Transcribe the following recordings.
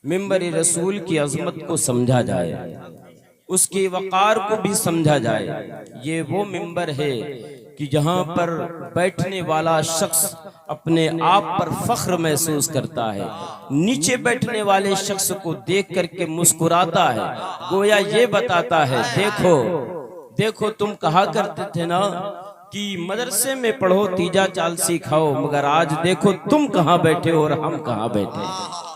मिंबर रसूल की अजमत को समझा जाए, उसके वक़ार को भी समझा जाए। ये वो मिंबर है कि जहाँ पर बैठने वाला शख्स अपने आप पर फख्र महसूस करता है, नीचे बैठने वाले शख्स को देख करके मुस्कुराता है, गोया ये बताता है देखो देखो तुम कहा करते थे ना कि मदरसे में पढ़ो तीजा चाल सिखाओ, मगर आज देखो तुम कहाँ बैठे हो और हम कहाँ बैठे।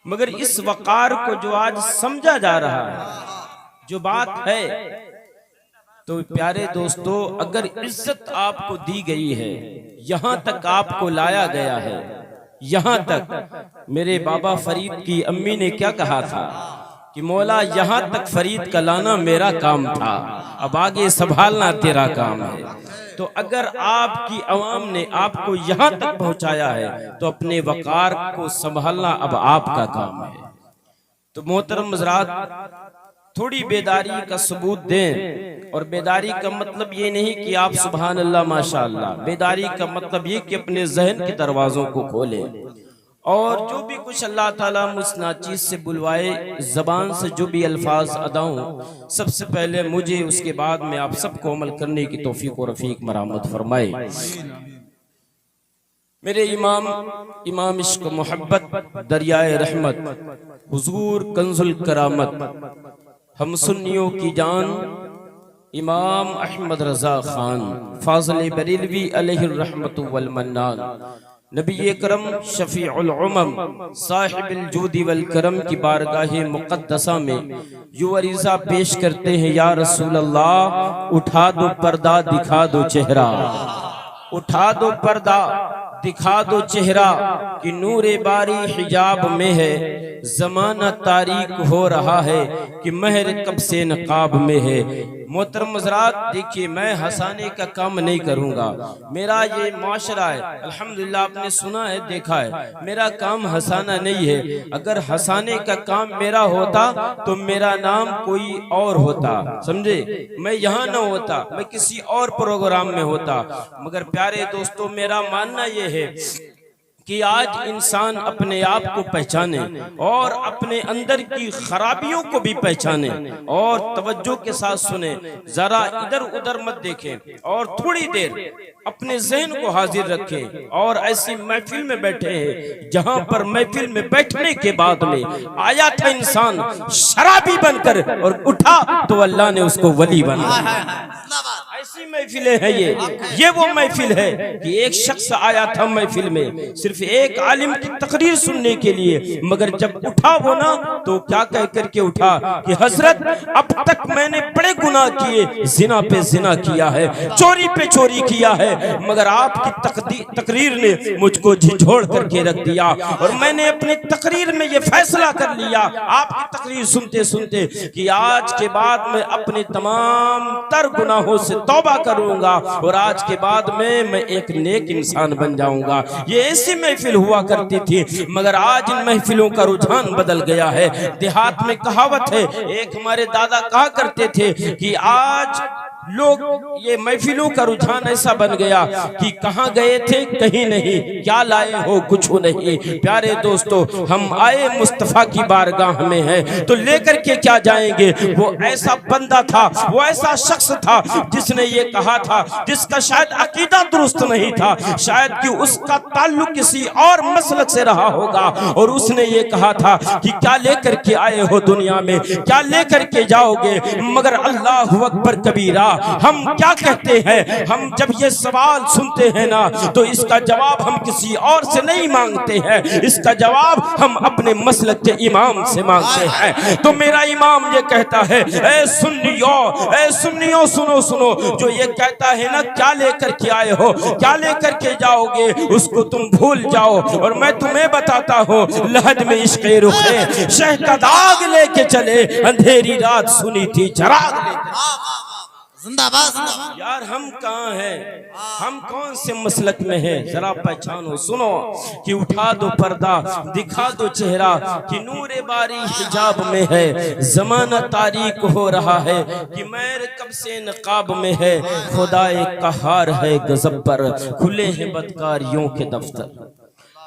मगर इस वक़ार को जो आज समझा जा रहा है, जो बात है, तो प्यारे दोस्तों, अगर इज्जत आपको दी गई है, यहाँ तक आपको लाया गया है, यहाँ तक मेरे बाबा फरीद की अम्मी ने क्या कहा था कि मौला यहाँ तक फरीद का लाना मेरा काम था, अब आगे संभालना तेरा काम है। तो अगर आपकी अवाम ने आपको यहाँ तक पहुँचाया है तो अपने वक़ार को संभालना अब आपका काम है। तो मोहतरम हज़रात, थोड़ी बेदारी का सबूत दें। और बेदारी का मतलब ये नहीं कि आप सुभान अल्लाह माशाअल्लाह, बेदारी का मतलब ये कि अपने जहन के दरवाज़ों को खोलें और जो भी कुछ अल्लाह ताला मुझ नाचीज़ से बुलवाए, ज़बान से जो भी अल्फाज अदा हों, सबसे पहले मुझे, उसके बाद में आप सबको अमल करने की तौफीक और रफ़ीक मरामत फरमाए। मेरे इमाम इश्क मोहब्बत दरियाए रहमत हुजूर कंजुल करामत हम सुन्नियों की जान इमाम अहमद रजा खान फाज़िल बरेलवी अलैहि रहमतु वल मन्नान, नबी करम शफीउल उमम साहिबुल जूदी वल करम की बारगाह मुक़द्दसा में यो अरीज़ा पेश करते हैं, या रसूल अल्लाह उठा दो पर्दा दिखा दो चेहरा, उठा दो पर्दा दिखा दो चेहरा कि नूरे बारी हिजाब में है, जमाना तारीक हो रहा है कि महर कब से नकाब में है। मोहतरम हज़रात, देखिए मैं हंसाने का काम नहीं करूंगा, मेरा ये माशरा है, अल्हम्दुलिल्लाह आपने सुना है देखा है, मेरा काम हंसाना नहीं है। अगर हंसाने का काम मेरा होता तो मेरा नाम कोई और होता, समझे, मैं यहाँ न होता, मैं किसी और प्रोग्राम में होता। मगर प्यारे दोस्तों, मेरा मानना ये है कि आज इंसान अपने आप को पहचाने और अपने अंदर की खराबियों को भी पहचाने और तवज्जो के साथ सुने, जरा इधर उधर मत देखें और थोड़ी देर अपने जहन को हाजिर रखें। और ऐसी महफिल में बैठे हैं जहां पर महफिल में बैठने के बाद में आया था इंसान शराबी बनकर और उठा तो अल्लाह ने उसको वली बनाया। ऐसी महफिलें हैं ये वो महफिल है कि एक शख्स आया था महफिल में सिर्फ एक आलिम की तकरीर सुनने के लिए, मगर जब उठा वो ना तो क्या कह करके उठा कि हजरत अब तक मैंने बड़े गुनाह किए, जिना पे जिना किया है, चोरी पे चोरी किया है, मगर आपकी तकरीर ने मुझको झिझोड़ करके रख दिया और मैंने अपनी तकरीर में ये फैसला कर लिया आपकी तकरीर सुनते सुनते कि आज के बाद मैं अपने तमाम तर गुनाहों से तौबा करूंगा और आज के बाद में मैं एक नेक इंसान बन जाऊंगा। ये ऐसी महफिल हुआ करती थी, मगर आज इन महफिलों का रुझान बदल गया है। देहात में कहावत है, एक हमारे दादा कहा करते थे कि आज लोग ये महफिलों का रुझान ऐसा बन गया कि कहाँ गए थे कहीं नहीं, क्या लाए हो कुछ नहीं। प्यारे दोस्तों, हम आए मुस्तफा की बारगाह में हैं तो लेकर के क्या जाएंगे। वो ऐसा बंदा था, वो ऐसा शख्स था जिसने ये कहा था, जिसका शायद अकीदा दुरुस्त नहीं था, शायद कि उसका ताल्लुक किसी और मसलक से रहा होगा, और उसने ये कहा था कि क्या लेकर के आए हो दुनिया में, क्या लेकर के जाओगे। मगर अल्लाह अकबर कबीरा, हम क्या कहते हैं, हम जब ये सवाल सुनते हैं ना तो इसका जवाब हम किसी और से नहीं मांगते हैं, इसका जवाब हम अपने मसलक के इमाम से मांगते हैं। तो मेरा इमाम ये कहता है, ए सुन्नियों सुनो सुनो, जो ये कहता है ना क्या लेकर के आए हो, क्या लेकर के जाओगे, उसको तुम भूल जाओ। और मैं तुम्हें बताता हूँ, लहद में इश्क़ रुखे शह का दाग लेके चले, अंधेरी रात सुनी थी चराग लेके। जिंदाबाद यार, हम कहाँ हैं, हम कौन से मसलक में हैं, जरा पहचानो। सुनो कि उठा दो पर्दा दिखा दो चेहरा कि नूरे बारी हिजाब में है, जमाना तारीक हो रहा है कि मैर कब से नकाब में है, खुदा एक कहार है गजब पर, खुले हैं बदकारियों के दफ्तर,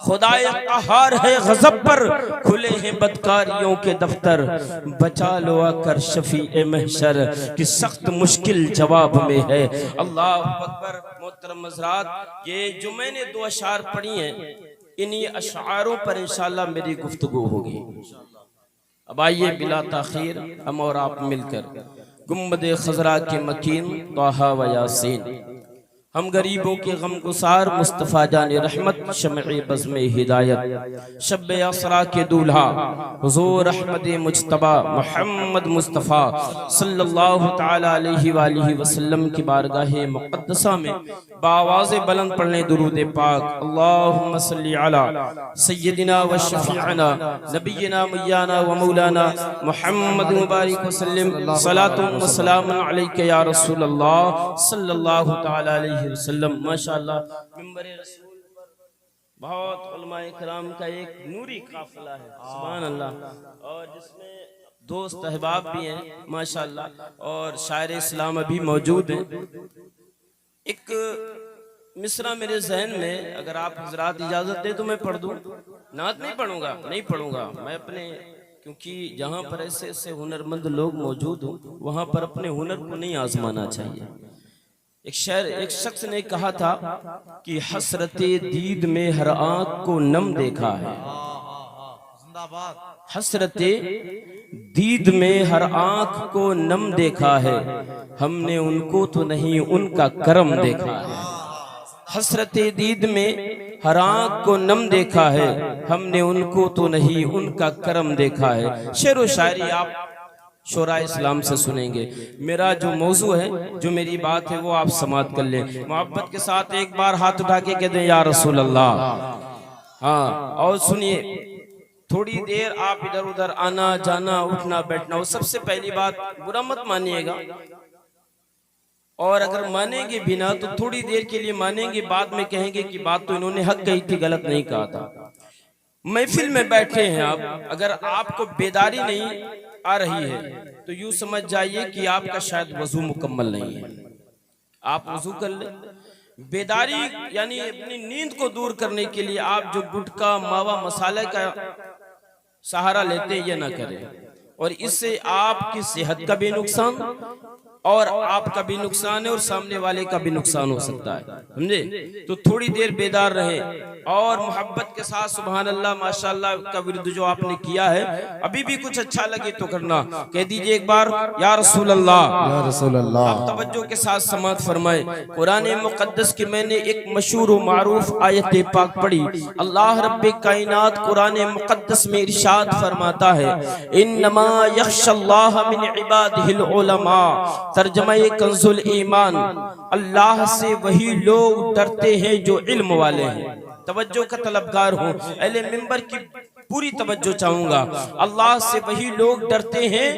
खुदाए कहार है गज़ब पर, खुले हैं बदकारियों के दफ्तर। बचा लो आकर शफीए महशर कि सख्त मुश्किल जवाब में है। अल्लाह अकबर। मोहतरम हज़रात, ये जो मैंने 2 अशार पढ़ी हैं, इन्हीं अशारों पर इंशाअल्लाह मेरी गुफ्तगू होगी। अब आइए बिला ताखीर हम और आप मिलकर गुम्बद खजरा के मकीन तोहा व यासीन, हम गरीबों के गमगुसार मुस्तफ़ा जाने रहमत, शम्ए बज़्म हिदायत, शब असरा के दूल्हा हुज़ूर अहमद मुज्तबा मोहम्मद मुस्तफ़ा सल्लल्लाहु तआला अलैहि वालिहि वसल्लम की बारगाह मुक़द्दसा में बावाज़े बुलंद पढ़ने दुरूद पाक। अल्लाहुम्मा सल्लि अला सय्यदिना व शफ़ीअना नबिय्यिना मौलाना व मौलाना मुहम्मद मुबारक वसल्लम, सलातुन व सलामुन अलैका या रसूल अल्लाह सल्लल्लाहु तआला अलैहि वसल्लम। माशाअल्लाह, मिंबर रसूल पर बहुत उलमाए किराम का एक नूरी काफिला है, सुभान अल्लाह, और जिसमें दोस्त अहबाब भी हैं माशाअल्लाह, और शायर इस्लाम अभी मौजूद हैं। एक मिसरा मेरे जहन में, अगर आप हजरात इजाजत दे तो मैं पढ़ दूं। नात नहीं पढ़ूंगा मैं अपने, क्योंकि जहां पर ऐसे ऐसे हुनरमंद लोग मौजूद हों वहां पर अपने हुनर को नहीं आजमाना चाहिए। एक शख्स ने कहा था कि हसरते दीद में हर आंख को नम देखा है। हसरते दीद में हर आंख को नम देखा है, हमने उनको तो नहीं उनका करम देखा है। हसरते दीद में हर आंख को नम देखा है, हमने उनको तो नहीं उनका करम देखा है। शेर व शायरी आप शोरा इस्लाम से सुनेंगे। मेरा जो मौजू है, जो मेरी बात है, वो आप समात कर लें। मोहब्बत के साथ एक बार हाथ उठा के कह दें या रसूल अल्लाह। हाँ, और सुनिए, थोड़ी देर आप इधर उधर आना जाना उठना बैठना, वो सबसे पहली बात बुरा मत मानिएगा, और अगर मानेंगे बिना तो थोड़ी देर के लिए मानेंगे, बाद में कहेंगे कि बात तो इन्होंने हक कही थी, गलत नहीं कहा था। महफिल में बैठे हैं आप, अगर आपको बेदारी नहीं आ रही है तो यूं समझ जाइए कि आपका शायद वजू मुकम्मल नहीं है। आप वजू कर ले। बेदारी यानी अपनी नींद को दूर करने के लिए आप जो गुटखा मावा मसाले का सहारा लेते हैं ये ना करें, और इससे आपकी सेहत का भी नुकसान और आपका भी नुकसान है और सामने वाले का भी नुकसान हो सकता है, समझे। तो थोड़ी देर बेदार रहे और मोहब्बत के साथ सुभान अल्लाह माशाअल्लाह का विर्द जो आपने किया है, अभी भी कुछ अच्छा लगे तो करना। कह दीजिए एक बार या रसूल अल्लाह, या रसूल अल्लाह। आप तवज्जो के साथ समात फरमाए। कुरान मुक़द्दस की मैंने एक मशहूर व मारूफ आयत पाक पढ़ी। अल्लाह रब्बे कायनात कुरान मुक़द्दस में इरशाद फरमाता है, इन्नमा यख्शल्लाह मिन इबादिहिल उलमा। तर्जमा कंजुल ईमान, अल्लाह से वही लोग डरते हैं जो इल्म वाले हैं। तवज्जो का तलबगार हूँ, अहले मिंबर की पूरी तवज्जो चाहूंगा। अल्लाह से वही लोग डरते हैं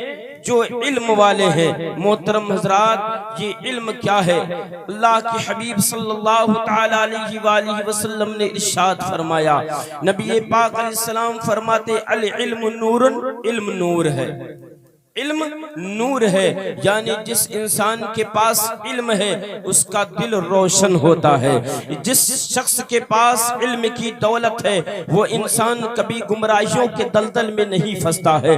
जो इल्म वाले हैं। मोहतरम हजरात, ये इल्म क्या है? अल्लाह के हबीब सल्लल्लाहु तआला अलैहि वालिहि वसल्लम ने इरशाद फरमाया, नबी पाक अलैहिस्सलाम फरमाते, अल इल्म नूरुन, इल्म नूर है। इल्म नूर है, यानी जिस इंसान के पास इल्म है उसका दिल रोशन होता है। जिस शख्स के पास इल्म की दौलत है वो इंसान कभी गुमराहियों के दलदल में नहीं फंसता है।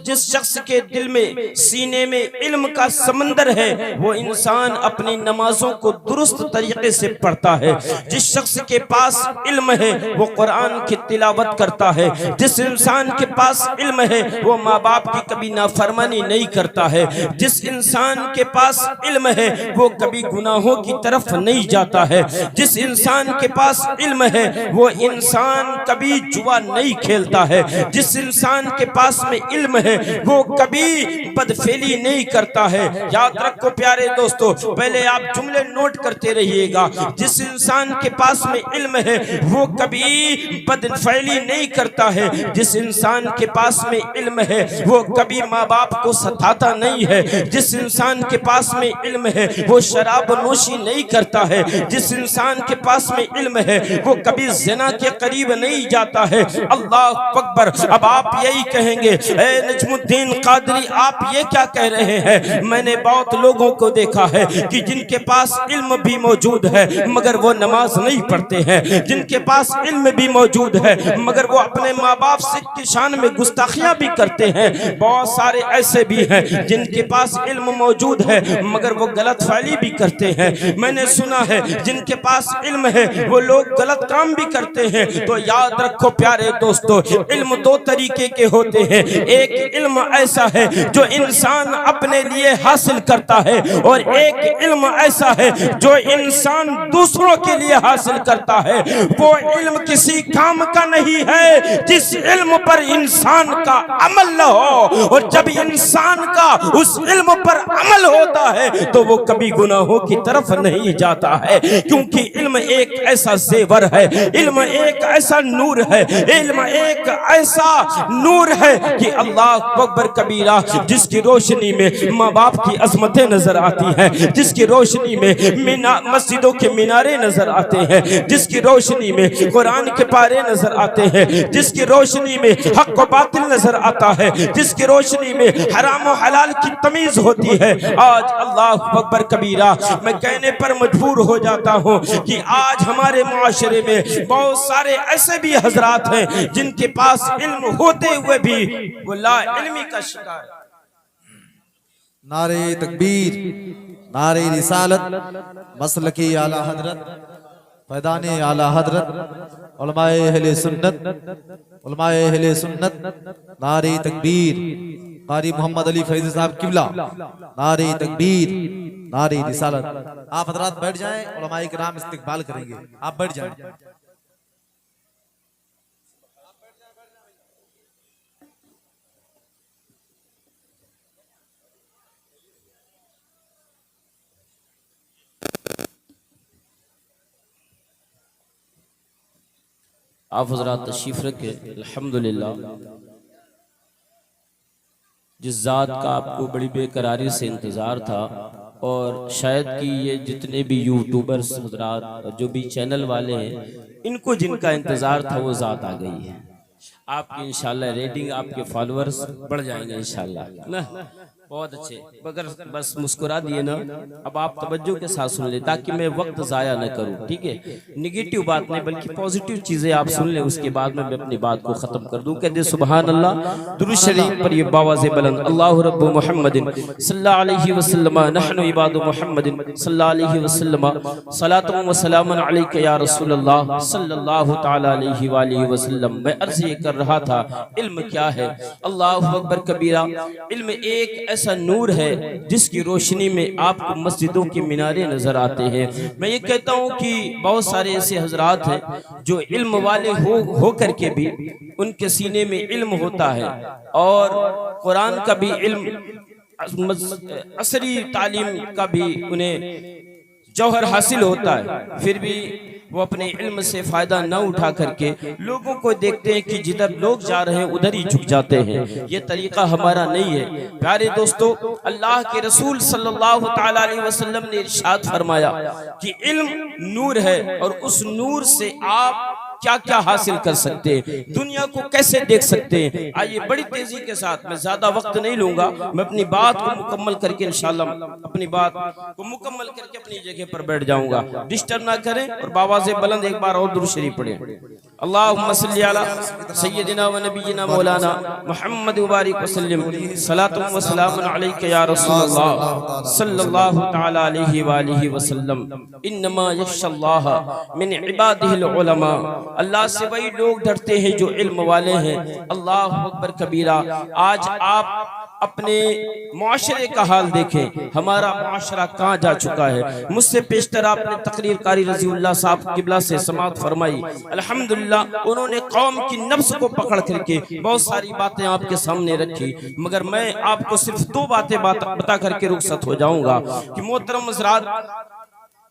जिस शख्स के दिल में सीने में इल्म का समंदर है वो इंसान अपनी नमाजों को दुरुस्त तरीके से पढ़ता है। जिस शख्स के पास इल्म है वो कुरान की तिलावत करता है। जिस इंसान के पास इल्म है वो माँ बाप की कभी नाफरमानी नहीं करता है। जिस इंसान के पास इल्म है वो कभी गुनाहों की तरफ नहीं जाता है। जिस इंसान के पास इल्म है वो इंसान कभी जुआ नहीं खेलता है। जिस इंसान के पास में इल्म है वो कभी बदफेली नहीं करता है। याद रखो प्यारे दोस्तों, पहले आप जुमले नोट करते रहिएगा। जिस इंसान के पास में इल्म है वो कभी बदफेली नहीं करता है। जिस इंसान के पास में इल्म है वो कभी माँ बाप को सताता नहीं है, जिस इंसान के पास में इल्म है वो शराब नोशी नहीं करता है, जिस इंसान के पास में इल्म है वो कभी ज़िना के करीब नहीं जाता है। अल्लाह अकबर। अब आप यही कहेंगे, ए नजमुद्दीन कादरी आप ये क्या कह रहे हैं? मैंने बहुत लोगों को देखा है कि जिनके पास इल्म भी मौजूद है मगर वो नमाज नहीं पढ़ते हैं, जिनके पास इल्म भी मौजूद है मगर वो अपने माँ बाप से की शान में गुस्ताखियां भी करते हैं। बहुत सारे ऐसे भी हैं जिनके पास इल्म मौजूद है मगर वो गलत फैली भी करते हैं। मैंने सुना है जिनके पास इल्म है वो लोग गलत काम भी करते हैं। तो याद रखो प्यारे दोस्तों, इल्म दो तरीके के होते हैं। एक इल्म ऐसा है जो इंसान अपने लिए हासिल करता है और एक इल्म ऐसा है जो इंसान दूसरों के लिए हासिल करता है। वो इल्म किसी काम का नहीं है जिस इल्म पर इंसान का अमल न हो, और जब इंसान का उस इल्म पर अमल होता है तो वो कभी गुनाहों की तरफ नहीं जाता है, क्योंकि इल्म एक ऐसा जेवर है, इल्म एक ऐसा नूर है, इल्म एक ऐसा नूर है कि अल्लाह अकबर कबीरा, जिसकी रोशनी में माँ बाप की अजमतें नजर आती हैं, जिसकी रोशनी में मस्जिदों के मीनारे नजर आते हैं, जिसकी रोशनी में कुरान के पारे नजर आते हैं, जिसकी रोशनी में हक व बातिल नजर आता है, जिसकी रोशनी में हराम व हलाल की तमीज होती है। आज अल्लाह अकबर कबीरा मैं कहने पर मजबूर हो जाता हूँ कि आज हमारे मुआशरे में बहुत सारे ऐसे भी हजरात हैं जिनके पास इल्म होते हुए भी वो ला इल्मी का शिकार है। नारे तकबीर, नारे रिसालत, मसलकी आला हजरत, फैदाने आला हजरत, उलमाए अहले सुन्नत, उलमाए अहले सुन्नत, नारे तकबीर, कारी मोहम्मद अली फैज़ी साहब किबला, नारे तकबीर, नारे रिसालत। आप हजरात बैठ जाएं, उलमाए किराम इस्तिकबाल करेंगे, आप बैठ जाएं। आप हजरात तशरीफ रखे। अल्हम्दुलिल्लाह, जिस ज़ात का आपको बड़ी बेकरारी से इंतज़ार था और शायद कि ये जितने भी यूट्यूबर्स हजरात जो भी चैनल वाले हैं इनको जिनका इंतज़ार था वो ज़ात आ गई है। आपकी इंशाल्लाह रेटिंग, आपके फॉलोअर्स बढ़ जाएंगे इंशाल्लाह ना। बहुत अच्छे, मगर बस मुस्कुरा दिए ना। अब आप तवज्जो के साथ सुन ले ताकि मैं वक्त ज़ाया न करूं, ठीक है? निगेटिव बात नहीं बल्कि पॉजिटिव चीज़ें आप सुन लें, उसके बाद में मैं अपनी बात को ख़त्म कर दूं। कहते सुभान अल्लाह, दुरूद शरीफ पर ये बावाज़े बुलंद, अल्लाहु रब्बु मुहम्मदिन सल्लल्लाहु अलैहि वसल्लम, नहनु इबादु मुहम्मदिन सल्लल्लाहु अलैहि वसल्लम, सलातुन व सलामुन अलैका या रसूलल्लाह सल्लल्लाहु तआला अलैहि व आलिहि वसल्लम। मैं अर्ज़ ये कर रहा था, इल्म क्या है? अल्लाहु अकबर कबीरा। इल्म एक ऐसा नूर है जिसकी रोशनी में आपको मस्जिदों के मीनारे नजर आते हैं। मैं ये कहता हूँ कि बहुत सारे ऐसे हजरात हैं जो इल्म वाले हो करके भी उनके सीने में इल्म होता है और कुरान का भी इल्म, असरी तालीम का भी उन्हें जौहर हासिल होता है, फिर भी वो अपने इल्म से फायदा न उठा करके लोगों को देखते हैं कि जिधर लोग जा रहे हैं उधर ही झुक जाते हैं। ये तरीका हमारा नहीं है। प्यारे दोस्तों, अल्लाह के रसूल सल्लल्लाहु तआला अलैहि वसल्लम ने इरशाद फरमाया कि इल्म नूर है और उस नूर से आप क्या क्या हासिल कर सकते हैं, दुनिया को कैसे देख सकते हैं। आइए बड़ी तेजी के साथ, मैं ज्यादा वक्त नहीं लूंगा, मैं अपनी बात को मुकम्मल करके इंशाल्लाह अपनी बात को मुकम्मल करके अपनी जगह पर बैठ जाऊंगा। डिस्टर्ब ना करें और बाबा से बुलंद एक बार और दुरूद शरीफ पढ़ें। अल्लाहुम्मा सल्ली अला सय्यदिना व नबियिना मौलाना मुहम्मद मुबारक वसल्लम, सलातुन व सलामुन अलैका या रसूलल्लाह सल्लल्लाहु तआला अलैहि व आलिहि वसल्लम। इन्नमा यख्शल्लाह मिन इबादिहिल उलमा। अल्लाह से वही लोग डरते हैं जो इल्म वाले हैं। अल्लाह अकबर कबीरा। आज आप अपने मुआशरे का हाल देखें, हमारा मुआशरा कहाँ जा चुका है। मुझसे पेशतर आपने तकरीर कारी रज़ीउल्लाह साहब किबला से समाअत फरमाई। अल्हम्दुलिल्लाह, उन्होंने कौम की नफ्स को पकड़ करके बहुत सारी बातें आपके सामने रखी, मगर मैं आपको सिर्फ दो बातें बता करके रुखसत हो जाऊंगा कि मोहतरम हज़रात,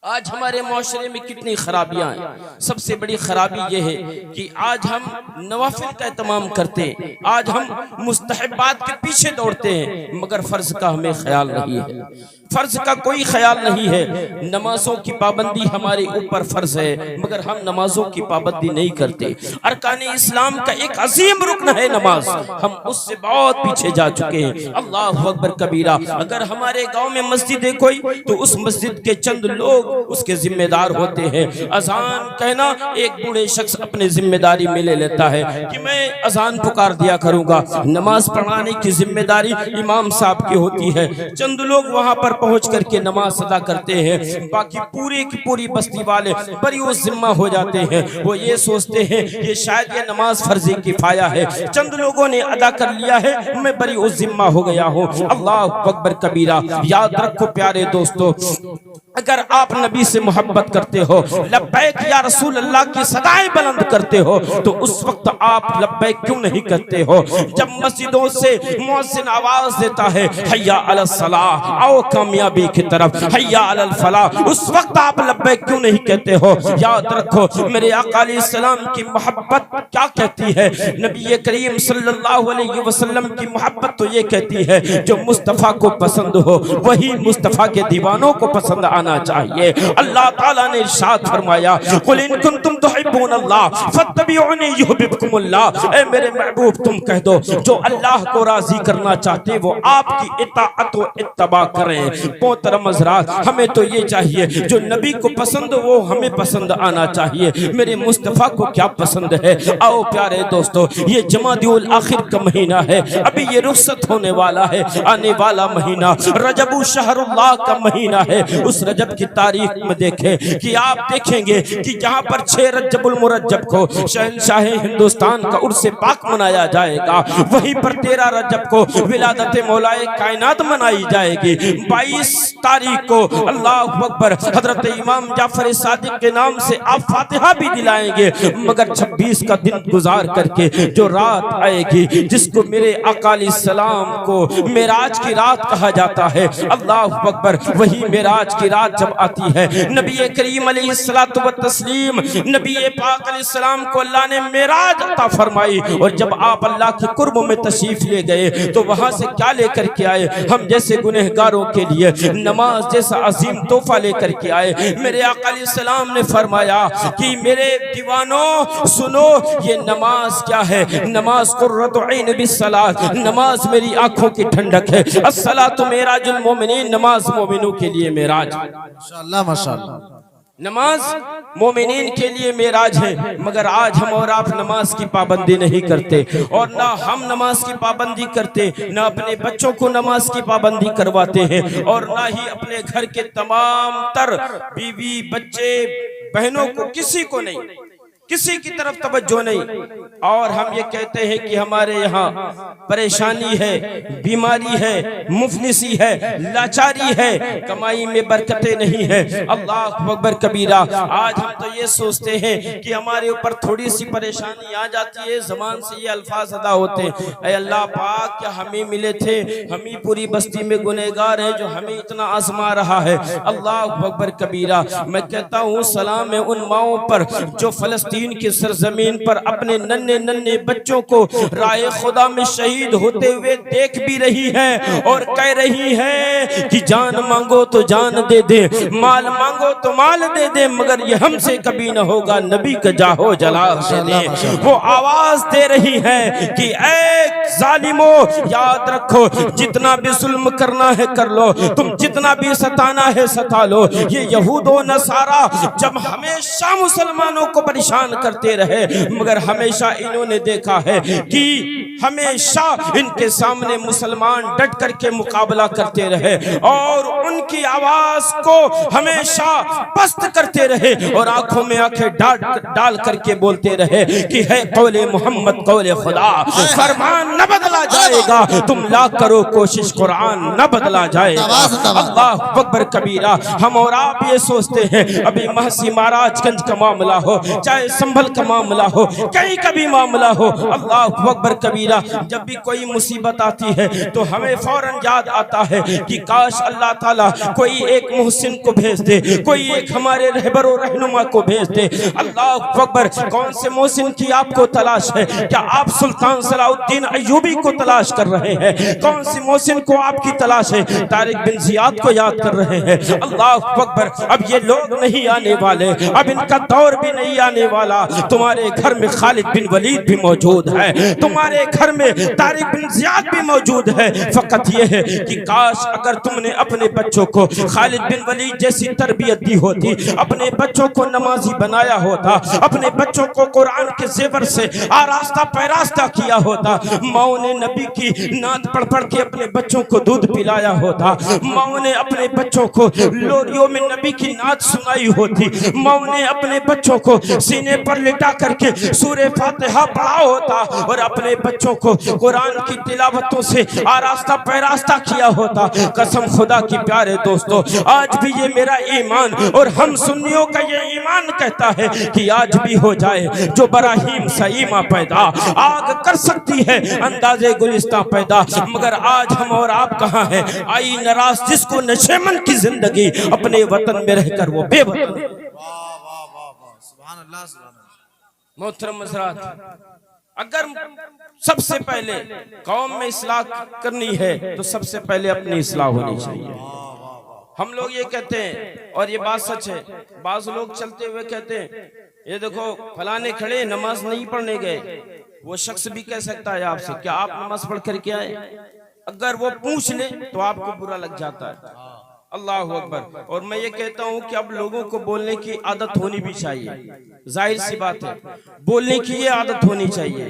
आज हमारे माशरे में कितनी खराबियां हैं। सबसे बड़ी खराबी यह है कि आज हम नवाफिल का एहतमाम करते हैं, आज हम मुस्तहबात के पीछे दौड़ते हैं, मगर फर्ज का हमें ख्याल नहीं है, फर्ज का कोई ख्याल नहीं है। नमाजों की पाबंदी हमारे ऊपर फर्ज है, मगर हम नमाजों की पाबंदी नहीं करते। अरकान इस्लाम का एक अजीम रुकन है नमाज, हम उससे बहुत पीछे जा चुके हैं। अल्लाह अकबर कबीरा। अगर हमारे गांव में मस्जिद है कोई, तो उस मस्जिद के चंद लोग उसके जिम्मेदार होते हैं। अजान कहना एक बूढ़े शख्स अपने जिम्मेदारी में ले लेता है कि मैं अजान पुकार दिया करूंगा। नमाज पढ़ाने की जिम्मेदारी इमाम साहब की होती है। चंद लोग वहां पर पहुंच करके नमाज अदा करते हैं, बाकी पूरी की पूरी बस्ती वाले बड़ी उस जिम्मा हो जाते हैं। वो ये सोचते हैं ये शायद ये नमाज फर्जी किफाया है, चंद लोगों ने अदा कर लिया है, मैं बड़ी उस जिम्मा हो गया हूँ। अल्लाह अकबर कबीरा। याद रखो प्यारे दोस्तों, अगर आप नबी से मोहब्बत करते हो, लब्बैक या रसूल अल्लाह की सदाएं बुलंद करते हो, तो उस वक्त आप लब्बैक क्यों नहीं करते हो? जब मस्जिदों से मुअज्जिन आवाज देता है हय्या अलल सलाह, आओ कामयाबी की तरफ, हय्या अलल फलाह, उस वक्त आप लब्बैक क्यों नहीं कहते हो? याद रखो मेरे आका अलैहिस्सलाम की मोहब्बत क्या कहती है। नबी करीम सल्लल्लाहु अलैहि वसल्लम की मोहब्बत तो ये कहती है जो मुस्तफा को पसंद हो वही मुस्तफा के दीवानों को पसंद आना चाहिए। अल्लाह ताला ने इरशाद फरमाया कुल इन कुंतुम तुहिब्बूनल्लाह फत्तबिऊनी युहिब्बुकुमुल्लाह। ए मेरे महबूब तुम कह दो जो अल्लाह को राजी करना चाहते वो आपकी इताअत व इत्तबा करें। मोहतरम हज़रात, हमें तो ये चाहिए जो नबी को पसंद वो हमें पसंद आना चाहिए। मेरे मुस्तफ़ा को क्या पसंद है? आओ प्यारे दोस्तों, ये जमादिउल आखिर का महीना है, अभी ये रुखसत होने वाला है। आने वाला महीना रजबु शहरुल्लाह का महीना है। उस रजब की तारीख में देखें कि आप देखेंगे कि जहां पर 6 रजबुल मुरज्जब को शहंशाह हिंदुस्तान का उर्से पाक मनाया जाएगा, वहीं पर 13 रजब को विलादत मौलाए कायनात मनाई जाएगी। 22 तारीख को अल्लाह अकबर हजरत इमाम जाफर सादिक के नाम से आप फातिहा भी दिलाएंगे। मगर 26 का दिन गुजार करके जो रात आएगी जिसको मेरे आका अलैहिस्सलाम को मेराज की रात कहा जाता है, अल्लाह अकबर वही मेराज की रात जब आती है, नबी करीम अलैहिस्सलातु व तस्लीम नबी पाक अलैहिस्सलाम को अल्लाह ने मेराज अता फरमाई। और जब आप अल्लाह के कुर्ब में तशरीफ ले गए तो वहां से क्या लेकर के आए? हम जैसे गुनहगारों के लिए नमाज जैसा अजीम तोहफा लेकर के आए। मेरे आका अलैहिस्सलाम ने फरमाया कि मेरे दीवानों सुनो, ये नमाज क्या है? नमाज कुर्रतु ऐन बिस्सलात, नमाज मेरी आंखों की ठंडक है। अस्सलातु मेराजुल मोमिनीन, नमाज मोमिनों के लिए मेराज। माशाअल्लाह माशाअल्लाह। नमाज मोमिनीन के लिए मेराज है। मगर आज हम और आप नमाज की पाबंदी नहीं करते, और ना हम नमाज की पाबंदी करते, ना अपने बच्चों को नमाज की पाबंदी करवाते हैं, और ना ही अपने घर के तमाम तर बीवी बच्चे बहनों को, किसी को नहीं, किसी की तरफ तवज्जो नहीं। और हम ये कहते हैं कि हमारे यहाँ परेशानी है, बीमारी है, मुफलिसी है, लाचारी है, कमाई में बरकतें नहीं है। अल्लाह अकबर कबीरा। आज हम तो ये सोचते हैं कि हमारे ऊपर थोड़ी सी परेशानी आ जाती है, ज़बान से ये अल्फाज अदा होते हैं, ऐ अल्लाह पाक क्या हमें मिले थे, हम ही पूरी बस्ती में गुनहगार हैं जो हमें इतना आजमा रहा है। अल्लाह अकबर कबीरा। मैं कहता हूँ सलाम है उन माओं पर जो फलस्तीन की सरजमीन पर अपने नन्हे नन्हे बच्चों को राय खुदा में शहीद होते हुए देख भी रही है और कह रही है कि जान मांगो तो जान दे दे, माल मांगो तो माल दे दे, मगर ये हमसे कभी न होगा, नबी का जाहो जलाल दे दे। वो आवाज दे रही है कि ऐ जालिमो, याद रखो जितना भी जुल्म करना है कर लो, तुम जितना भी सताना है सता लो। ये यहूदो नसारा जब हमेशा मुसलमानों को परेशान करते रहे, मगर हमेशा इन्होंने देखा है कि हमेशा इनके सामने मुसलमान डट करके मुकाबला करते रहे और उनकी आवाज को हमेशा पस्त करते रहे और आंखों में आंखें डाल करके बोलते रहे कि है कौले मोहम्मद कौले खुदा, फरमान न बदला जाएगा, तुम लाख करो कोशिश कुरान न बदला जाएगा। अल्लाह अकबर कबीरा। हम और आप ये सोचते हैं अभी महसी महाराजगंज का मामला हो, चाहे संभल का मामला हो, कहीं का भी मामला हो, अल्लाह अकबर कबीरा, कबीरा। जब भी कोई मुसीबत आती है तो हमें फौरन याद आता है कि काश अल्लाह ताला कोई एक मुहसिन को भेज दे, कोई एक हमारे रहबरो रहनुमा को भेज दे। अल्लाह अकबर, कौन से मुहसिन की आपको तलाश है? क्या आप सुल्तान सलाउद्दीन अय्यूबी को तलाश कर रहे हैं? कौन सी मुहसिन को आपकी तलाश है? तारिक बिन जियाद को याद कर रहे हैं? अल्लाह अकबर, अब ये लोग नहीं आने वाले, अब इनका दौर भी नहीं आने वाला। तुम्हारे घर में खालिद बिन वलीद भी मौजूद है, तुम्हारे घर में तारिक बिन जियाद भी मौजूद है। फकत ये है कि काश अगर तुमने अपने बच्चों को खालिद बिन वलीद जैसी तरबियत दी होती, अपने बच्चों को नमाजी बनाया होता, अपने बच्चों को कुरान के जेवर से आरास्ता पैरास्ता किया होता, माओ ने नबी की नात पढ़ पढ़ के अपने बच्चों को दूध पिलाया होता, माओ ने अपने बच्चों को लोरियों में नबी की नात सुनाई होती, माओ ने अपने बच्चों को सीने पर लिटा करके सूरे फातिहा पढ़ा होता और अपने बच्चों को कुरान की तिलावतों से आरास्ता पैरास्ता किया होता। कसम खुदा की प्यारे दोस्तों, आज भी ये मेरा ईमान और हम सुन्नियों का ये ईमान कहता है कि आज भी हो जाए जो बराहीम सईमा पैदा, आग कर सकती है अंदाजे गुलिस्तां पैदा, मगर आज हम और आप कहाँ हैं? आई नाराज जिसको नशेमन की जिंदगी, अपने वतन में रहकर वो बेवतन। मोहतरम हज़रात, अगर सबसे पहले कौम में इस्लाह करनी है तो सबसे पहले अपनी इस्लाह होनी चाहिए। हम लोग ये कहते हैं और ये बात सच है, बाज़ लोग चलते हुए कहते हैं ये देखो फलाने खड़े नमाज नहीं पढ़ने गए। वो शख्स भी कह सकता है आपसे, क्या आप नमाज पढ़ करके आए? अगर वो पूछ ले तो आपको बुरा लग जाता है। अल्लाह अकबर। और मैं ये कहता हूँ कि अब लोगों को बोलने की आदत होनी भी चाहिए। जाहिर सी बात है, बोलने की ये आदत होनी चाहिए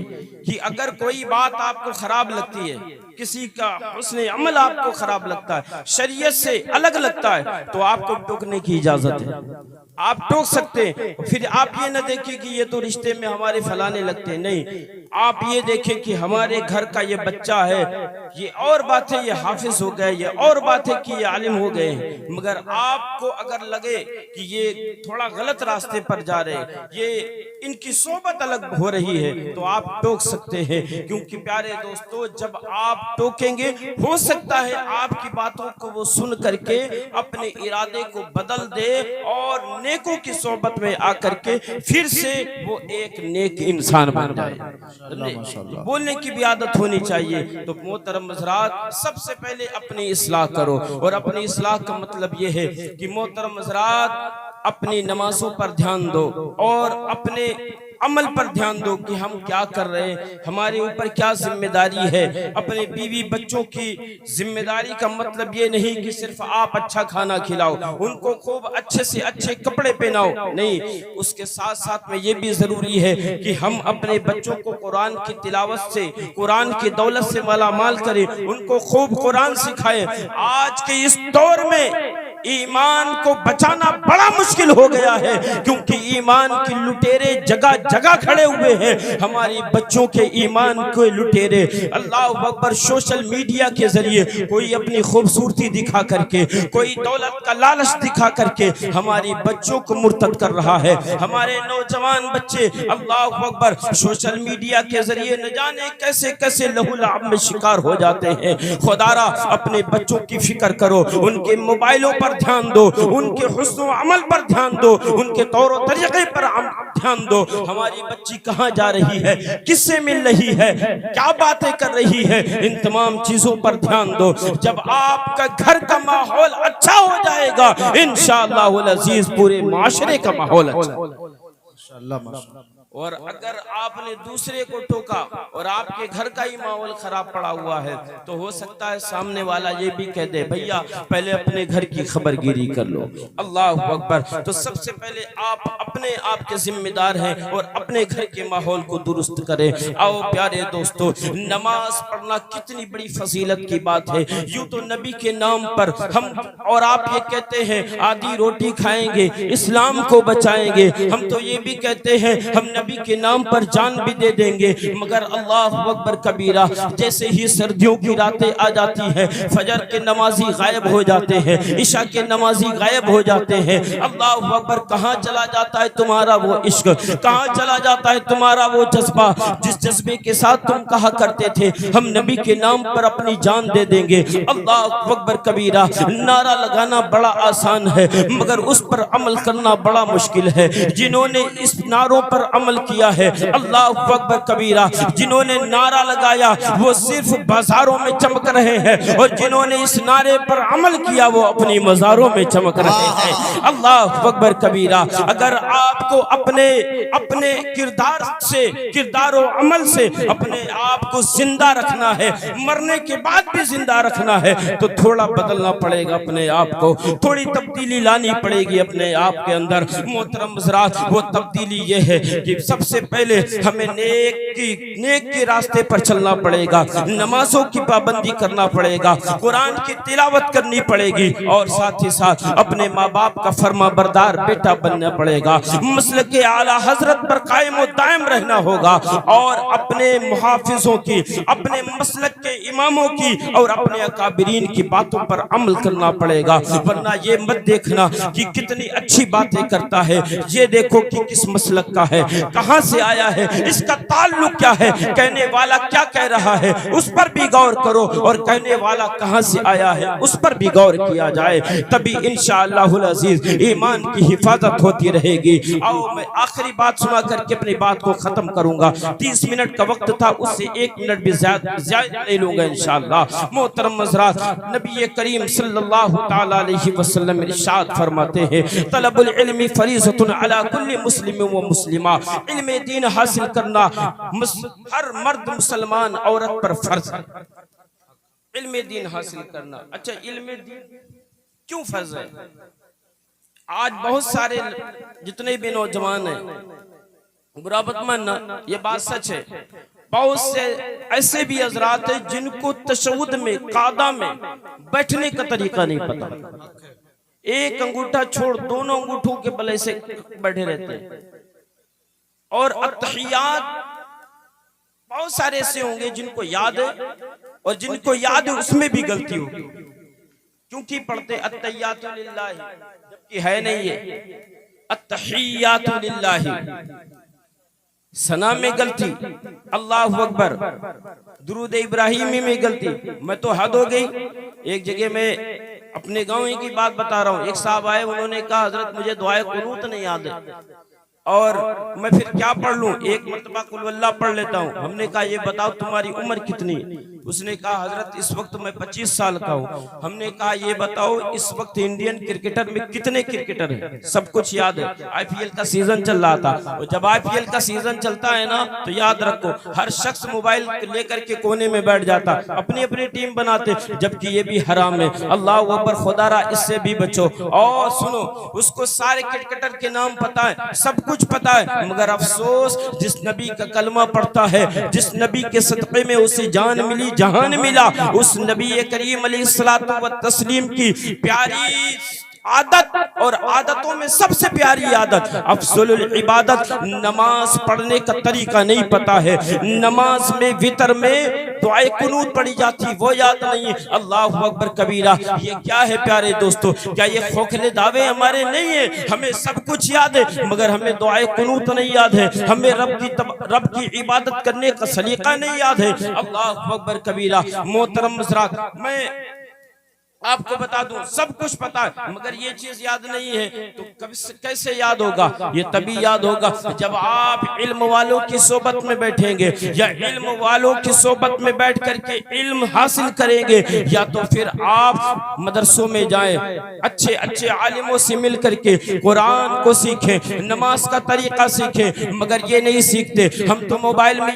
कि अगर कोई बात आपको खराब लगती है, किसी का उसने अमल आपको खराब लगता है, शरीयत से अलग लगता है, तो आपको टोकने की इजाजत है, आप टोक सकते हैं। फिर आप ये ना देखें कि ये तो रिश्ते में हमारे फलाने लगते हैं, नहीं, आप ये देखें कि हमारे घर का ये बच्चा है, ये और बात है ये हाफिज हो गए, ये और बात है कि ये आलिम हो गए, मगर आपको अगर लगे कि ये थोड़ा गलत रास्ते पर जा रहे हैं, ये इनकी सोबत अलग हो रही है, तो आप टोक सकते हैं। क्योंकि प्यारे दोस्तों, जब आप टोकेंगे हो सकता है आपकी बातों को वो सुन करके अपने इरादे को बदल दे और नेकों की सोबत में आकर के फिर से वो एक नेक इंसान बन जाए। बोलने की भी आदत होनी चाहिए। तो मोहतरम हज़रात, सबसे पहले अपनी इस्लाह करो, और अपनी इस्लाह का मतलब ये है कि मोहतरम हज़रात अपनी नमाजों पर ध्यान दो और अपने अमल पर ध्यान दो कि हम क्या कर रहे हैं, हमारे ऊपर क्या जिम्मेदारी है। अपने बीवी बच्चों की जिम्मेदारी का मतलब ये नहीं कि सिर्फ आप अच्छा खाना खिलाओ, उनको खूब अच्छे से अच्छे कपड़े पहनाओ, नहीं, उसके साथ साथ में ये भी जरूरी है कि हम अपने बच्चों को कुरान की तिलावत से, कुरान की दौलत से मालामाल करें, उनको खूब कुरान सिखाएं। आज के इस दौर में ईमान को बचाना बड़ा मुश्किल हो गया है, क्योंकि ईमान के लुटेरे जगह जगह खड़े हुए हैं। हमारी बच्चों के ईमान के लुटेरे, अल्लाह अकबर, सोशल मीडिया के जरिए कोई अपनी खूबसूरती दिखा करके, कोई दौलत का लालच दिखा करके हमारी बच्चों को मुर्तद कर रहा है। हमारे नौजवान बच्चे अल्लाह अकबर सोशल मीडिया के जरिए न जाने कैसे कैसे लहूलाब में शिकार हो जाते हैं। खुदारा अपने बच्चों की फिक्र करो, उनके मोबाइलों पर ध्यान दो, उनके हुस्न व अमल पर ध्यान दो, उनके तौर और तरीके पर ध्यान दो। हमारी बच्ची कहाँ जा रही है, किससे मिल रही है, क्या बातें कर रही है, इन तमाम चीजों पर ध्यान दो। जब आपका घर का माहौल अच्छा हो जाएगा, इंशाअल्लाह अज़ीज पूरे माशरे का माहौल अच्छा। और अगर आपने दूसरे को टोका और आपके घर का ही माहौल खराब पड़ा हुआ है, तो हो सकता है सामने वाला ये भी कह दे, भैया पहले अपने घर की खबरगिरी कर लो। अल्लाह अकबर। तो सबसे पहले आप अपने आप के जिम्मेदार हैं और अपने घर के माहौल को दुरुस्त करें। आओ प्यारे दोस्तों, नमाज पढ़ना कितनी बड़ी फजीलत की बात है। यूं तो नबी के नाम पर हम और आप ये कहते हैं आधी रोटी खाएंगे, इस्लाम को बचाएंगे। हम तो ये भी कहते हैं हम नबी के नाम पर जान भी दे देंगे, मगर अल्लाह अकबर कबीरा, जैसे ही सर्दियों की रातें आ जाती है, फजर के नमाजी गायब हो जाते हैं, ईशा के नमाजी गायब हो जाते हैं, अल्लाह अकबर कहाँ चला जाता है तुम्हारा वो इश्क, कहाँ चला जाता है तुम्हारा वो जज्बा, जिस जज्बे के साथ तुम कहा करते थे हम नबी के नाम पर अपनी जान दे देंगे। अल्लाह अकबर कबीरा, नारा लगाना बड़ा आसान है मगर उस पर अमल करना बड़ा मुश्किल है। जिन्होंने इस नारों पर अमल किया है, अल्लाह अकबर कबीरा, जिन्होंने नारा लगाया वो सिर्फ बाजारों में चमक रहे हैं और जिन्होंने इस नारे पर अमल किया वो अपनी मज़ारों में चमक रहे हैं। अल्लाह अकबर कबीरा, अगर आपको अपने अपने किरदार से, किरदार और अमल से अपने आप को जिंदा रखना है, मरने के बाद भी जिंदा रखना है, तो थोड़ा बदलना पड़ेगा अपने आप को, थोड़ी तब्दीली लानी पड़ेगी अपने आप के अंदर। मोहतरम हज़रात, वो तब्दीली ये है कि सबसे पहले हमें नेक के रास्ते पर चलना पड़ेगा, नमाजों की पाबंदी करना पड़ेगा, कुरान की तिलावत करनी पड़ेगी और साथ ही साथ अपने माँ बाप का फर्मा बरदार बेटा बनना पड़ेगा। मसलक के आला हजरत पर कायम और दायम रहना होगा और अपने मुहाफिजों की, अपने मसलक के इमामों की और अपने अकाबिरीन की बातों पर अमल करना पड़ेगा। वरना ये मत देखना कि कितनी अच्छी बातें करता है, ये देखो कि किस मसलक का है, कहां से आया है, इसका ताल्लुक क्या है, कहने वाला क्या कह रहा है, उस पर भी गौर करो और कहने वाला कहां से आया है उस पर भी गौर किया जाए, तभी इंशाअल्लाहुल अजीज ईमान की हिफाजत होती रहेगी। आओ मैं आखिरी बात सुना करके अपनी बात को खत्म करूंगा। 30 मिनट का वक्त था, उससे 1 मिनट भी ज्यादा ले लूंगा इंशाअल्लाह। मोहतरम हज़रात, नबी करीम सल्लल्लाहु तआला अलैहि वसल्लम इरशाद फरमाते हैं, तलबुल इल्मी फरीज़तुन अला कुल्ली मुस्लिम व मुस्लिमा, इल्म दीन हासिल करना हर मर्द मुसलमान औरत पर फर्ज है। इल्म दीन हासिल करना, अच्छा इल्म दीन क्यों फर्ज है? आज बहुत सारे जितने भी नौजवान हैं, बुरा मत मानना, ये बात सच है, बहुत से ऐसे भी हज़रात हैं जिनको तशहुद में, कादा में बैठने का तरीका नहीं पता, एक अंगूठा छोड़ दोनों अंगूठों के बले से बैठे रहते हैं। और अत्तहियात बहुत सारे ऐसे होंगे जिनको याद है और जिनको याद है उसमें भी गलती होगी, क्योंकि पढ़ते अत्तहियातु लिल्लाहि जबकि है नहीं है, अत्तहियातु लिल्लाहि, सना में गलती, अल्लाहु अकबर, दुरूद इब्राहिमी में गलती। मैं तो हद हो गई, एक जगह में अपने गांव ही की बात बता रहा हूँ, एक साहब आए, उन्होंने कहा हजरत मुझे दुआए कुनूत नहीं याद है और मैं फिर क्या पढ़ लूं, एक मरतबा कुल वल्लाह पढ़ लेता हूं। हमने कहा ये बताओ तुम्हारी उम्र कितनी? उसने कहा हजरत इस वक्त मैं 25 साल का हूं। हमने कहा ये बताओ इस वक्त इंडियन क्रिकेटर में कितने क्रिकेटर हैं? सब कुछ याद है, IPL का सीजन चल रहा था, और जब IPL का सीजन चलता है ना तो याद रखो हर शख्स मोबाइल लेकर के कोने में बैठ जाता, अपनी अपनी टीम बनाते, जबकि ये भी हराम है। अल्लाह अकबर, खुदारा इससे भी बचो। और सुनो, उसको सारे क्रिकेटर के नाम पता है, सब कुछ पता है, मगर अफसोस जिस नबी का कलमा पढ़ता है, जिस नबी के सदक़े में उसे जान मिली, जहान मिला, उस नबी करीम अलैहिस्सलातु व तस्लीम की प्यारी आदत और आदतों में सबसे प्यारी आदत अफज़लुल इबादत नमाज पढ़ने का तरीका नहीं पता है। नमाज में वितर में दुआए कुनूत पढ़ी जाती वो याद नहीं। अल्लाहु अकबर कबीरा, ये क्या है प्यारे दोस्तों? क्या ये खोखले दावे हमारे नहीं है? हमें सब कुछ याद है मगर हमें दुआए कुनूत नहीं याद है, हमें रब की इबादत करने का सलीका नहीं याद है। अल्लाहु अकबर कबीरा। मोहतरम हज़रात, मैं आपको बता दूं सब कुछ पता है मगर ये चीज याद नहीं है, तो कैसे याद होगा? ये तभी याद होगा जब आप इल्म वालों की सोबत में बैठेंगे, या इल्म वालों की सोबत में बैठ करके इल्म हासिल करेंगे, या तो फिर आप मदरसों में जाएं, अच्छे अच्छे आलिमों से मिल करके कुरान को सीखें, नमाज का तरीका सीखें, मगर ये नहीं सीखते। हम तो मोबाइल में